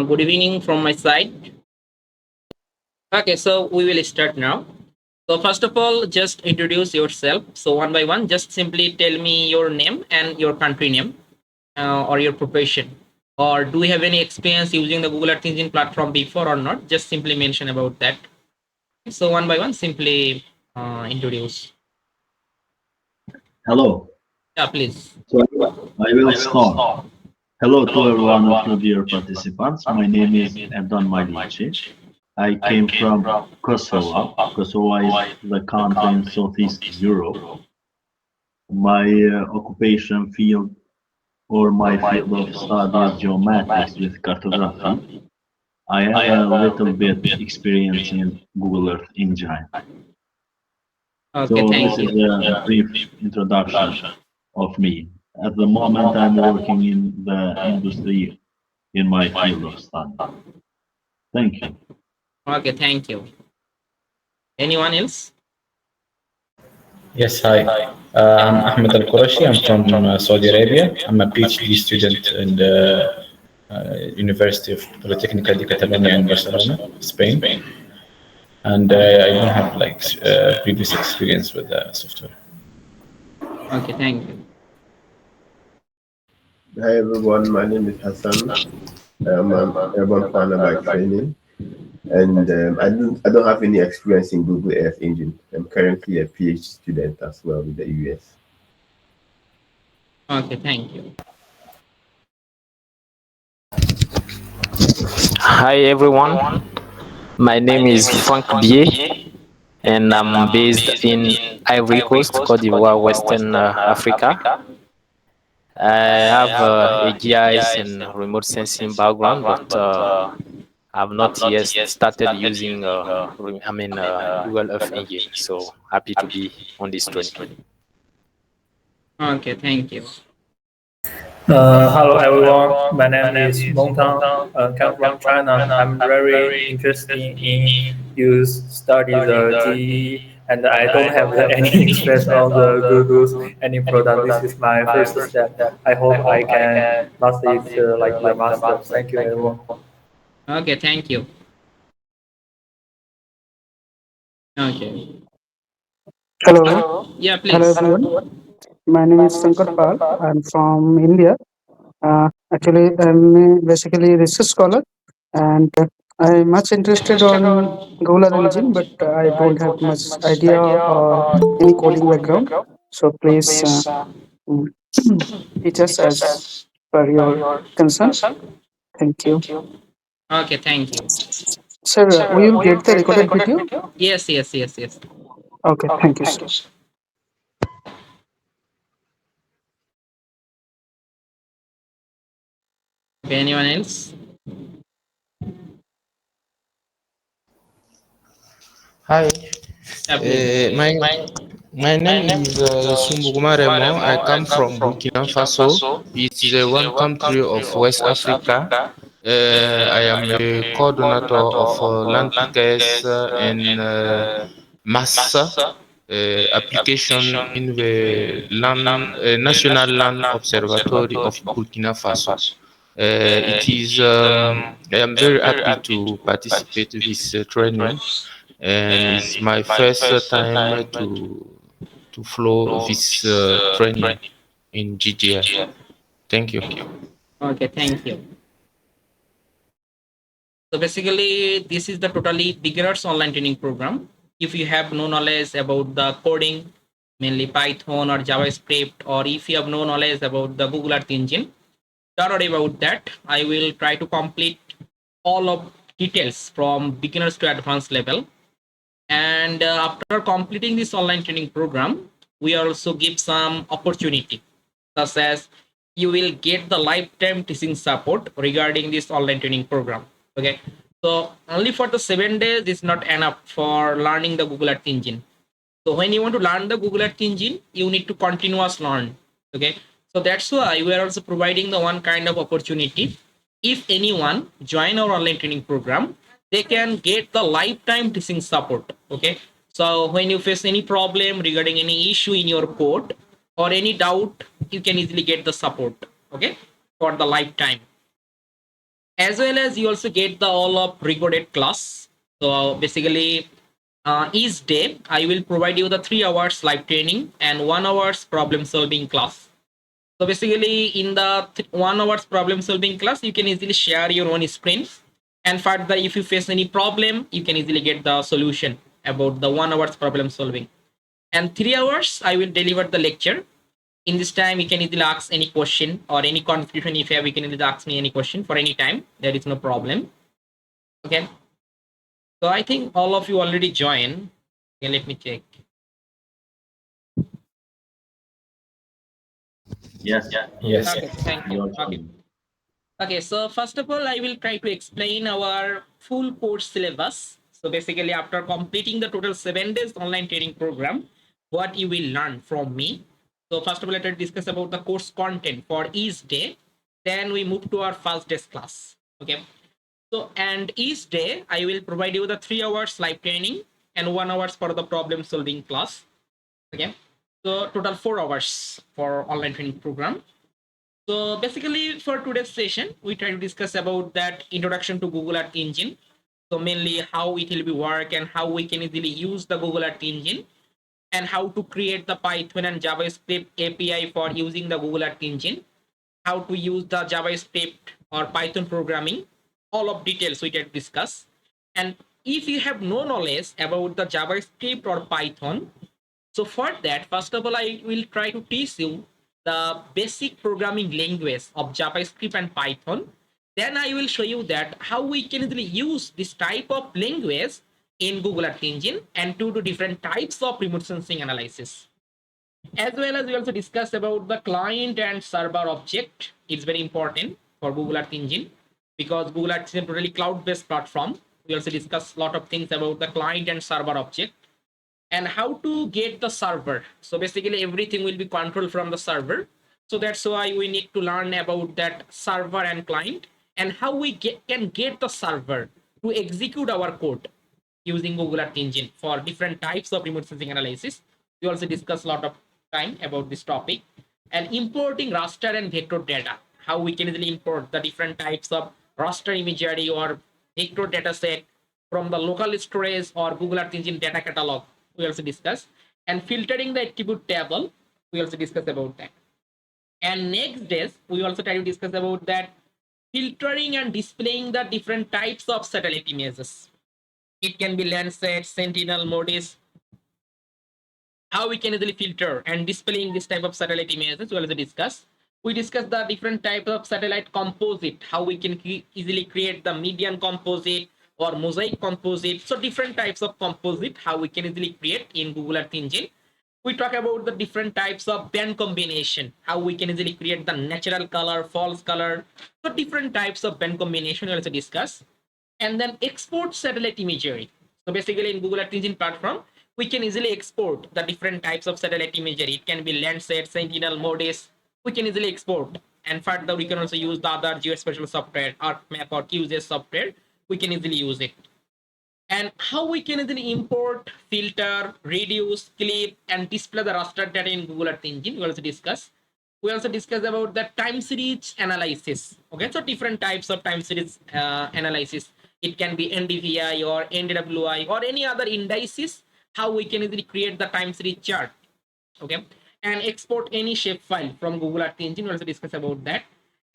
Good evening from my side. Okay, so we will start now. So first of all, just introduce yourself. So one by one, just simply tell me your name and your country name or your profession. Or do you have any experience using the Google Earth Engine platform before or not? Just simply mention about that. So one by one, simply introduce. Hello. Yeah, please. So I will start. Hello to everyone of the dear participants. My name is Erdan Malici. I came from Kosovo. Kosovo is the country in Southeast Europe. My occupation field or my field of study is geomatics with cartography. I have a little bit experience in Google Earth Engine. Okay, So thank this is you. a brief introduction of me. At the moment, I'm working in the industry in my field of study. Thank you. Okay, thank you. Anyone else? Yes, hi. I'm Ahmed Al Qurashi. I'm from Saudi Arabia. I'm a PhD student in the University of Polytechnical de Catalonia in Barcelona, Spain. And I don't have previous experience with software. Okay, thank you. Hi everyone, my name is Hassan. I'm an urban planner by training, and I don't have any experience in Google Earth Engine. I'm currently a PhD student as well with the US. Okay, thank you. Hi everyone, my name is Frank Bier and I'm based in Ivory Coast, Cote d'Ivoire, Western Africa. I have a GIS and remote sensing background, but I've not yet started using Google Earth Engine, so happy to be on this training. Okay, thank you. Hello everyone, my name is Mongtang, come from China. I'm very interested in use study the GE, and I don't have any experience on the Google's any product. This is my first step. I hope I can master it like my master. Thank you everyone. Okay, thank you. Okay. Hello. Yeah, please. Hello everyone. My name is Sankar Pal. I'm from India. Actually, I'm basically a research scholar, and I'm much interested on Google Earth Engine, but I don't have much idea or any coding background. So please mm, teach us as per your concern. Thank you. Okay, thank you. Sir, we will get the recorded video. Yes. Okay, thank you, sir. Okay, anyone else? Hi, Yeah, please. my name is Sumbuguma Remo. I come from Burkina Faso. It's one country of West Africa. I am a coordinator of land PKS and mass application in the National Land Observatory of Burkina Faso. I am very happy to participate in this training, and it's my first time to flow this training in GGI. Thank you. Okay, thank you. So basically, this is the totally beginners online training program. If you have no knowledge about the coding, mainly Python or JavaScript, or if you have no knowledge about the Google Earth Engine, don't worry about that. I will try to complete all of details from beginners to advanced level. And after completing this online training program, we also give some opportunity, such as you will get the lifetime teaching support regarding this online training program. Okay, so only for the 7 days is not enough for learning the Google Earth Engine. So when you want to learn the Google Earth Engine, you need to continuous learn. Okay, so that's why we are also providing the one kind of opportunity. If anyone join our online training program, they can get the lifetime teaching support. Okay, so when you face any problem regarding any issue in your code or any doubt, you can easily get the support. Okay, for the lifetime. as well as you also get the all of recorded class. So basically, each day I will provide you the 3 hours live training and 1 hours problem solving class. So basically, in the 1 hours problem solving class, you can easily share your own screens. And further, if you face any problem, you can easily get the solution about the 1 hours problem solving. And 3 hours, I will deliver the lecture. In this time, you can easily ask any question or any confusion if you have, you can easily ask me any question for any time. There is no problem. Okay. So I think all of you already joined. Okay, let me check. Yes. Yes. Okay, thank you. You're Okay. fine. Okay, so first of all, I will try to explain our full course syllabus. So basically, after completing the total 7 days online training program, what you will learn from me. So first of all, let us discuss about the course content for each day. Then we move to our first day's class. Okay. So and each day I will provide you the 3 hours live training and 1 hours for the problem solving class. Okay. So total 4 hours for online training program. So basically for today's session, we try to discuss about that introduction to Google Earth Engine. So mainly how it will be work and how we can easily use the Google Earth Engine and how to create the Python and JavaScript API for using the Google Earth Engine, how to use the JavaScript or Python programming, all of details we can discuss. And if you have no knowledge about the JavaScript or Python, so for that, first of all, I will try to teach you the basic programming language of JavaScript and Python. Then I will show you that how we can easily use this type of language in Google Earth Engine and to do different types of remote sensing analysis. As well as we also discuss about the client and server object. It's very important for Google Earth Engine because Google Earth is a totally cloud-based platform. We also discuss a lot of things about the client and server object and how to get the server. So basically everything will be controlled from the server. So that's why we need to learn about that server and client and how we can get the server to execute our code using Google Earth Engine for different types of remote sensing analysis. We also discuss a lot of time about this topic and importing raster and vector data, how we can easily import the different types of raster imagery or vector data set from the local storage or Google Earth Engine data catalog. We also discuss and filtering the attribute table. We also discuss about that. And next days, we also try to discuss about that filtering and displaying the different types of satellite images. It can be Landsat, Sentinel, MODIS. How we can easily filter and displaying this type of satellite images. We also discuss. We discuss the different types of satellite composite. How we can easily create the median composite or mosaic composite. So different types of composite. How we can easily create in Google Earth Engine. We talk about the different types of band combination, how we can easily create the natural color, false color. So different types of band combination we also discuss. And then export satellite imagery. So basically in Google Earth Engine platform, we can easily export the different types of satellite imagery. It can be Landsat, Sentinel, MODIS. We can easily export. And further, we can also use the other geospatial software, ArcMap or QGIS software. We can easily use it. And how we can easily import, filter, reduce, clip, and display the raster data in Google Earth Engine. We also discuss. We also discuss about the time series analysis. Okay, so different types of time series analysis. It can be NDVI or NDWI or any other indices. How we can easily create the time series chart. Okay, and export any shape file from Google Earth Engine. We also discuss about that.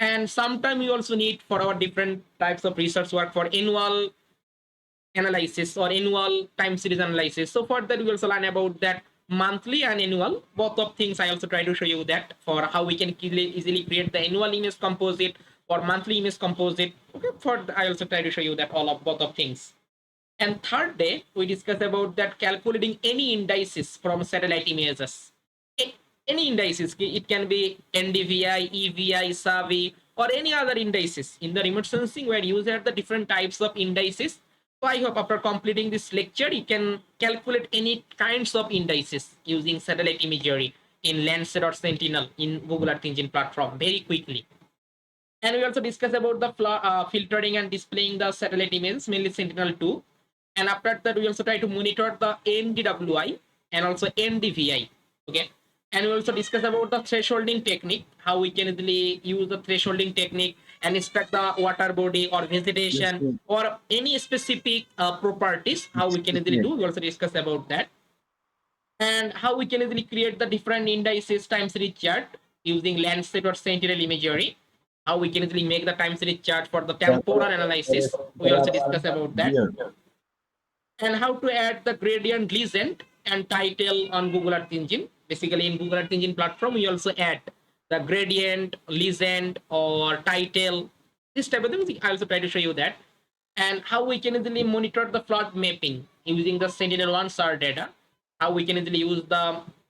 And sometimes we also need for our different types of research work for annual analysis or annual time series analysis. So for that, we also learn about that monthly and annual. Both of things I also try to show you that for how we can easily create the annual image composite or monthly image composite. Okay, I also try to show you that all of both of things. And third day, we discuss about that calculating any indices from satellite images. Any indices, it can be NDVI, EVI, SAVI, or any other indices. In the remote sensing, where you have the different types of indices. So I hope after completing this lecture, you can calculate any kinds of indices using satellite imagery in Landsat or Sentinel in Google Earth Engine platform very quickly. And we also discuss about the filtering and displaying the satellite images, mainly Sentinel-2. And after that, we also try to monitor the NDWI and also NDVI. Okay. And we also discuss about the thresholding technique, how we can easily use the thresholding technique and inspect the water body or vegetation Yes, or any specific properties, how we can easily yes. do. We also discuss about that. And how we can easily create the different indices time series chart using Landsat or Sentinel imagery. How we can easily make the time series chart for the temporal analysis. We also discuss about that. Here. And how to add the gradient legend and title on Google Earth Engine. Basically, in Google Earth Engine platform, we also add the gradient, legend, or title. This type of things. I also try to show you that. And how we can easily monitor the flood mapping using the Sentinel-1 SAR data. How we can easily use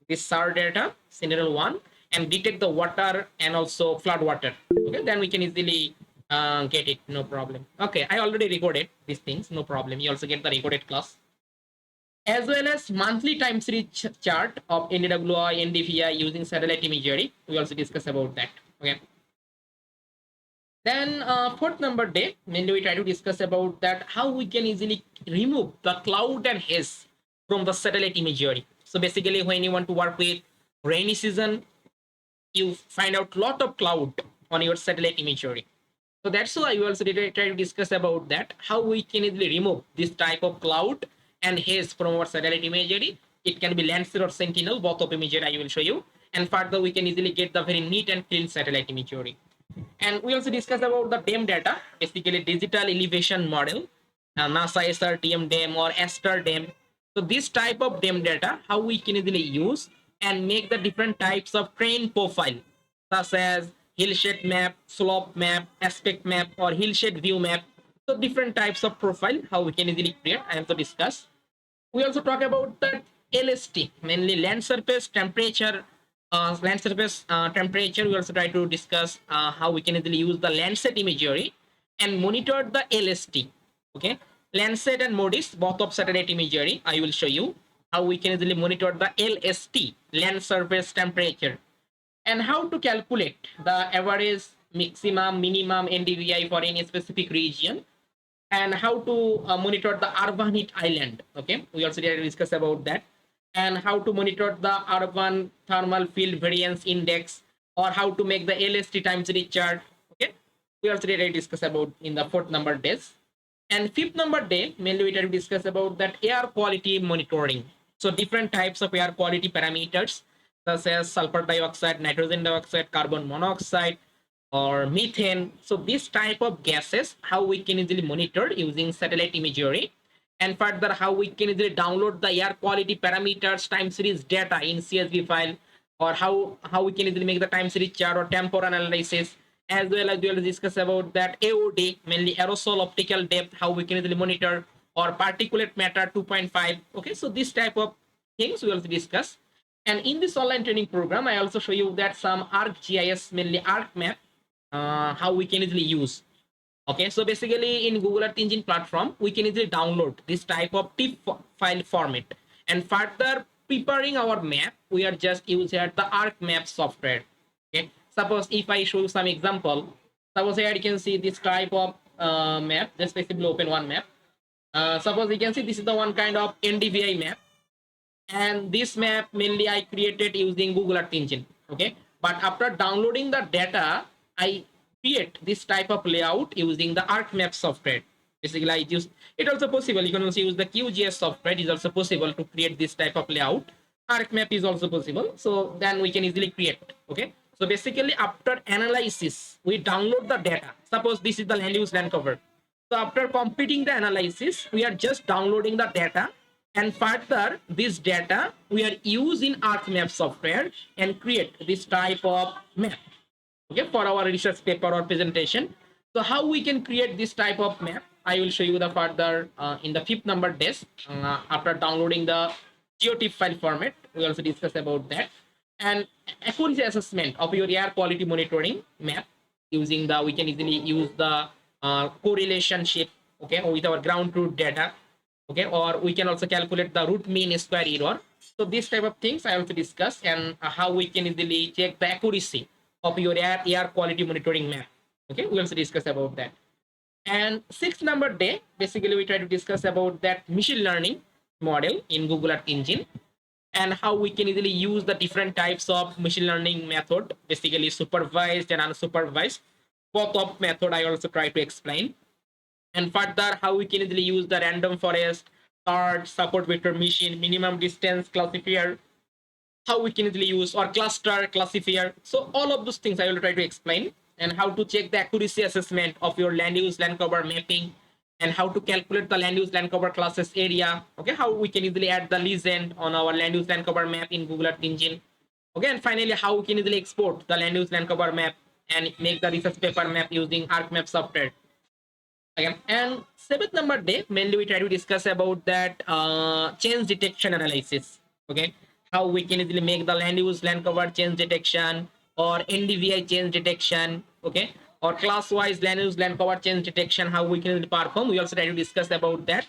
this SAR data, Sentinel-1, and detect the water and also flood water. Okay, then we can easily get it, no problem. Okay, I already recorded these things, no problem. You also get the recorded class. As well as monthly time series chart of NDWI, NDVI using satellite imagery. We also discuss about that. Okay. Then fourth number day, mainly we try to discuss about that how we can easily remove the cloud and haze from the satellite imagery. So basically, when you want to work with rainy season, you find out lot of cloud on your satellite imagery. So that's why we also try to discuss about that how we can easily remove this type of cloud and haze from our satellite imagery. It can be Landsat or Sentinel, both of imagery I will show you. And further, we can easily get the very neat and clean satellite imagery. And we also discussed about the DEM data, basically digital elevation model, NASA SRTM DEM or ASTER DEM. So this type of DEM data, how we can easily use and make the different types of terrain profile, such as hillshade map, slope map, aspect map, or hillshade view map. So different types of profile, how we can easily create, I have to discuss. We also talk about the LST, mainly land surface temperature. Land surface temperature. We also try to discuss how we can easily use the Landsat imagery and monitor the LST. Okay, Landsat and MODIS, both of satellite imagery. I will show you how we can easily monitor the LST, land surface temperature, and how to calculate the average, maximum, minimum NDVI for any specific region, and how to monitor the urban heat island. Okay, we also did discuss about that, and how to monitor the urban thermal field variance index, or how to make the LST time series chart. Okay, we also did discuss about in the fourth number days. And fifth number day, mainly we try to discuss about that air quality monitoring. So different types of air quality parameters, such as sulfur dioxide, nitrogen dioxide, carbon monoxide, or methane. So this type of gases, how we can easily monitor using satellite imagery, and further how we can easily download the air quality parameters time series data in CSV file, or how we can easily make the time series chart or temporal analysis, as well as we will discuss about that AOD, mainly aerosol optical depth, how we can easily monitor, or particulate matter 2.5. Okay, so this type of things we will discuss. And in this online training program, I also show you that some ArcGIS, mainly ArcMap, how we can easily use. Okay, so basically in Google Earth Engine platform, we can easily download this type of TIFF file format. And further preparing our map, we are just using the ArcMap software. Okay, suppose if I show you some example, suppose here you can see this type of map. Just basically open one map. Suppose you can see this is the one kind of NDVI map, and this map mainly I created using Google Earth Engine. Okay, but after downloading the data, I create this type of layout using the ArcMap software. Basically, I use it also possible. You can also use the QGIS software. It is also possible to create this type of layout. ArcMap is also possible. So then we can easily create. Okay. So basically, after analysis, we download the data. Suppose this is the land use land cover. So after completing the analysis, we are just downloading the data, and further this data we are using ArcMap software and create this type of map. Okay, for our research paper or presentation. So how we can create this type of map, I will show you the further in the fifth number desk. After downloading the GeoTIFF file format, we also discuss about that. And accuracy assessment of your air quality monitoring map using the, we can easily use the correlationship, okay, with our ground truth data. Okay, or we can also calculate the root mean square error. So this type of things I also discuss, and how we can easily check the accuracy of your air quality monitoring map. Okay, we also discuss about that. And sixth number day, basically we try to discuss about that machine learning model in Google Earth Engine, and how we can easily use the different types of machine learning method, basically supervised and unsupervised, both of method I also try to explain. And further, how we can easily use the random forest, card, support vector machine, minimum distance classifier, how we can easily use, or cluster classifier. So all of those things I will try to explain, and how to check the accuracy assessment of your land use land cover mapping, and how to calculate the land use land cover classes area. Okay, how we can easily add the legend on our land use land cover map in Google Earth Engine. Okay, and finally, how we can easily export the land use land cover map and make the research paper map using ArcMap software. Okay. And seventh number day, mainly we try to discuss about that change detection analysis. Okay, how we can easily make the land use land cover change detection, or NDVI change detection. Okay, or class wise land use land cover change detection, how we can easily perform. We also try to discuss about that.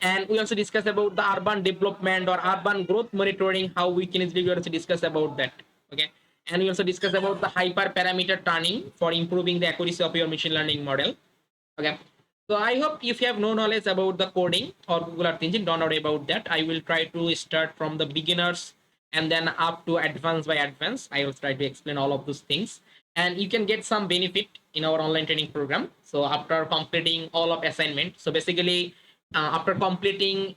And we also discuss about the urban development or urban growth monitoring, how we can easily also discuss about that. Okay, and we also discuss about the hyperparameter turning for improving the accuracy of your machine learning model. Okay, so I hope if you have no knowledge about the coding or Google Earth Engine, don't worry about that. I will try to start from the beginners and then up to advanced by advanced. I will try to explain all of those things, and you can get some benefit in our online training program. So after completing all of assignment, so basically after completing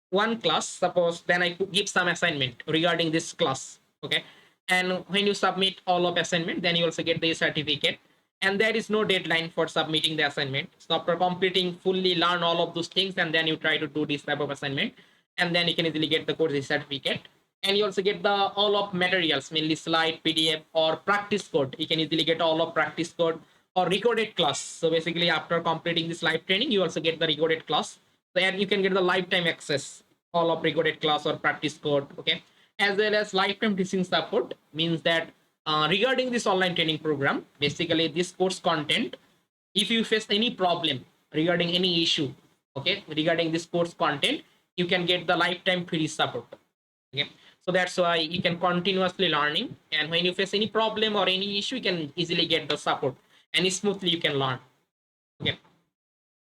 one class, suppose, then I could give some assignment regarding this class. Okay, and when you submit all of assignment, then you also get the certificate, and there is no deadline for submitting the assignment. So after completing fully learn all of those things, and then you try to do this type of assignment, and then you can easily get the course certificate. And you also get the all of materials, mainly slide, PDF, or practice code. You can easily get all of practice code or recorded class. So basically after completing this live training, you also get the recorded class. So, and you can get the lifetime access all of recorded class or practice code. Okay, as well as lifetime teaching support, means that regarding this online training program, basically this course content, if you face any problem regarding any issue, okay, regarding this course content, you can get the lifetime free support. Okay, so that's why you can continuously learning, and when you face any problem or any issue, you can easily get the support and smoothly you can learn. Okay,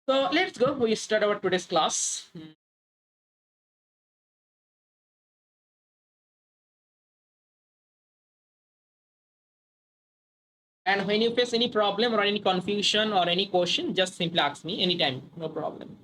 so let's go, we start our today's class. And when you face any problem or any confusion or any question, just simply ask me anytime, no problem.